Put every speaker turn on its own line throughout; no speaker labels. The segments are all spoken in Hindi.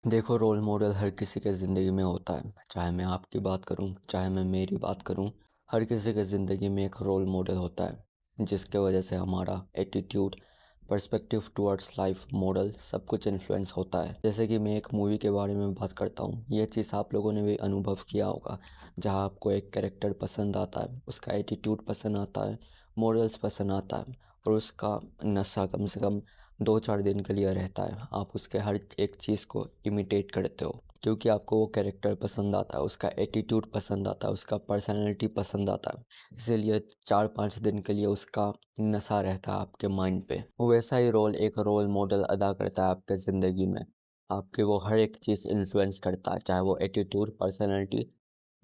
देखो, रोल मॉडल हर किसी के ज़िंदगी में होता है। चाहे मैं आपकी बात करूं, चाहे मैं मेरी बात करूं, हर किसी के ज़िंदगी में एक रोल मॉडल होता है जिसके वजह से हमारा attitude, perspective towards life, model सब कुछ इन्फ्लुएंस होता है। जैसे कि मैं एक मूवी के बारे में बात करता हूं, ये चीज़ आप लोगों ने भी अनुभव किया होगा। जहां आपको एक कैरेक्टर पसंद आता है, उसका एटीट्यूड पसंद आता है, मॉडल्स पसंद आता है और उसका नशा कम से कम 2-4 दिन के लिए रहता है। आप उसके हर एक चीज़ को इमिटेट करते हो क्योंकि आपको वो कैरेक्टर पसंद आता है, उसका एटीट्यूड पसंद आता है, उसका पर्सनैलिटी पसंद आता है। इसीलिए 4-5 दिन के लिए उसका नशा रहता है आपके माइंड पे। वैसा ही रोल एक रोल मॉडल अदा करता है आपके ज़िंदगी में। आपके वो हर एक चीज़ इन्फ्लुएंस करता है, चाहे वो एटीट्यूड, पर्सनैलिटी,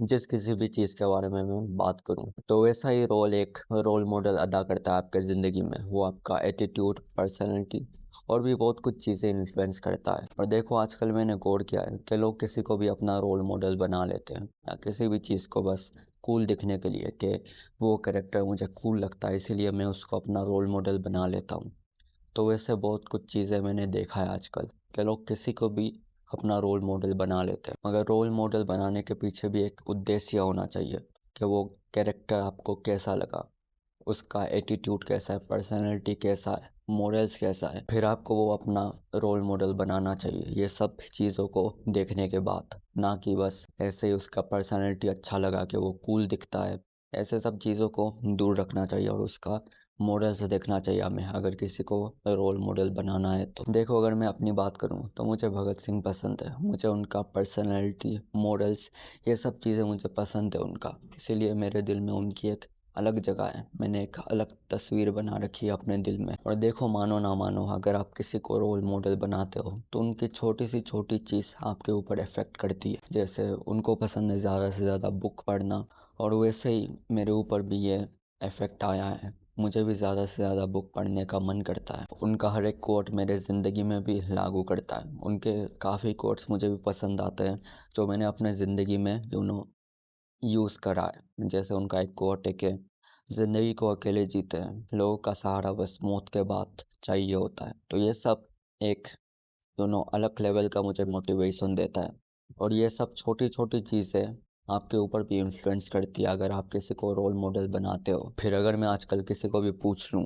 जिस किसी भी चीज़ के बारे में मैं बात करूं। तो वैसा ही रोल एक रोल मॉडल अदा करता है आपके ज़िंदगी में। वो आपका एटीट्यूड, पर्सनैलिटी और भी बहुत कुछ चीज़ें इन्फ्लुएंस करता है। और देखो, आजकल मैंने गौर किया है कि लोग किसी को भी अपना रोल मॉडल बना लेते हैं या किसी भी चीज़ को बस कूल दिखने के लिए कि वो कैरेक्टर मुझे कूल लगता है, इसीलिए मैं उसको अपना रोल मॉडल बना लेता हूँ। तो वैसे बहुत कुछ चीज़ें मैंने देखा है आजकल कि लोग किसी को भी अपना रोल मॉडल बना लेते हैं। मगर रोल मॉडल बनाने के पीछे भी एक उद्देश्य होना चाहिए कि वो कैरेक्टर आपको कैसा लगा, उसका एटीट्यूड कैसा है, पर्सनैलिटी कैसा है, मॉरल्स कैसा है, फिर आपको वो अपना रोल मॉडल बनाना चाहिए। ये सब चीज़ों को देखने के बाद, ना कि बस ऐसे ही उसका पर्सनैलिटी अच्छा लगा कि वो कूल दिखता है। ऐसे सब चीज़ों को दूर रखना चाहिए और उसका मॉडल्स देखना चाहिए हमें, अगर किसी को रोल मॉडल बनाना है तो। देखो, अगर मैं अपनी बात करूं तो मुझे भगत सिंह पसंद है। मुझे उनका पर्सनैलिटी, मॉडल्स, ये सब चीज़ें मुझे पसंद है उनका। इसीलिए मेरे दिल में उनकी एक अलग जगह है। मैंने एक अलग तस्वीर बना रखी है अपने दिल में। और देखो, मानो ना मानो, अगर आप किसी को रोल मॉडल बनाते हो तो उनकी छोटी सी छोटी चीज़ आपके ऊपर इफ़ेक्ट करती है। जैसे उनको पसंद है ज़्यादा से ज़्यादा बुक पढ़ना, और वैसे ही मेरे ऊपर भी ये इफ़ेक्ट आया है। मुझे भी ज़्यादा से ज़्यादा बुक पढ़ने का मन करता है। उनका हर एक कोट मेरे ज़िंदगी में भी लागू करता है। उनके काफ़ी कोट्स मुझे भी पसंद आते हैं जो मैंने अपने ज़िंदगी में यूज़ करा है। जैसे उनका एक कोट है कि ज़िंदगी को अकेले जीते हैं, लोगों का सहारा बस मौत के बाद चाहिए होता है। तो ये सब एक अलग लेवल का मुझे मोटिवेशन देता है। और ये सब छोटी छोटी चीज़ें आपके ऊपर भी इन्फ्लुएंस करती है अगर आप किसी को रोल मॉडल बनाते हो। फिर अगर मैं आजकल किसी को भी पूछ लूँ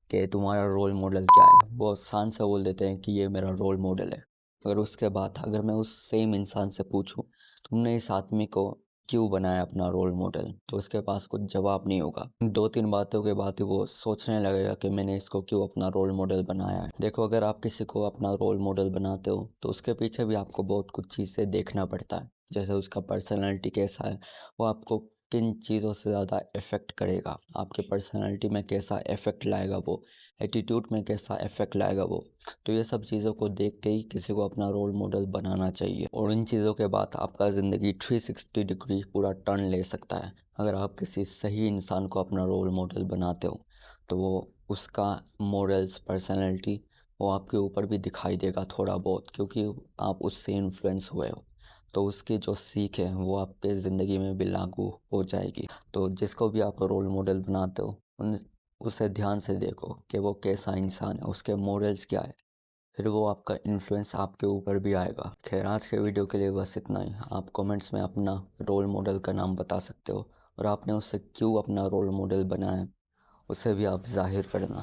कि तुम्हारा रोल मॉडल क्या है, वो शान से बोल देते हैं कि ये मेरा रोल मॉडल है। अगर उसके बाद अगर मैं उस सेम इंसान से पूछूं तुमने इस आदमी को क्यों बनाया अपना रोल मॉडल, तो उसके पास कुछ जवाब नहीं होगा। 2-3 बातों के बाद ही वो सोचने लगेगा कि मैंने इसको क्यों अपना रोल मॉडल बनाया है। देखो, अगर आप किसी को अपना रोल मॉडल बनाते हो तो उसके पीछे भी आपको बहुत कुछ चीज़ें देखना पड़ता है। जैसे उसका पर्सनैलिटी कैसा है, वो आपको किन चीज़ों से ज़्यादा इफ़ेक्ट करेगा, आपके पर्सनैलिटी में कैसा इफ़ेक्ट लाएगा वो, एटीट्यूड में कैसा इफ़ेक्ट लाएगा वो। तो ये सब चीज़ों को देख के ही किसी को अपना रोल मॉडल बनाना चाहिए। और इन चीज़ों के बाद आपका ज़िंदगी 360 डिग्री पूरा टर्न ले सकता है। अगर आप किसी सही इंसान को अपना रोल मॉडल बनाते हो तो वो उसका मॉरल्स, पर्सनैलिटी, वो आपके ऊपर भी दिखाई देगा थोड़ा बहुत, क्योंकि आप उससे इन्फ्लुएंस हुए हो। तो उसकी जो सीख है वो आपके ज़िंदगी में भी लागू हो जाएगी। तो जिसको भी आप रोल मॉडल बनाते हो उसे ध्यान से देखो कि वो कैसा इंसान है, उसके मॉरल्स क्या है, फिर वो आपका इन्फ्लुएंस आपके ऊपर भी आएगा। खैर, आज के वीडियो के लिए बस इतना ही। आप कमेंट्स में अपना रोल मॉडल का नाम बता सकते हो और आपने उससे क्यों अपना रोल मॉडल बनाया, उसे भी आप जाहिर करना।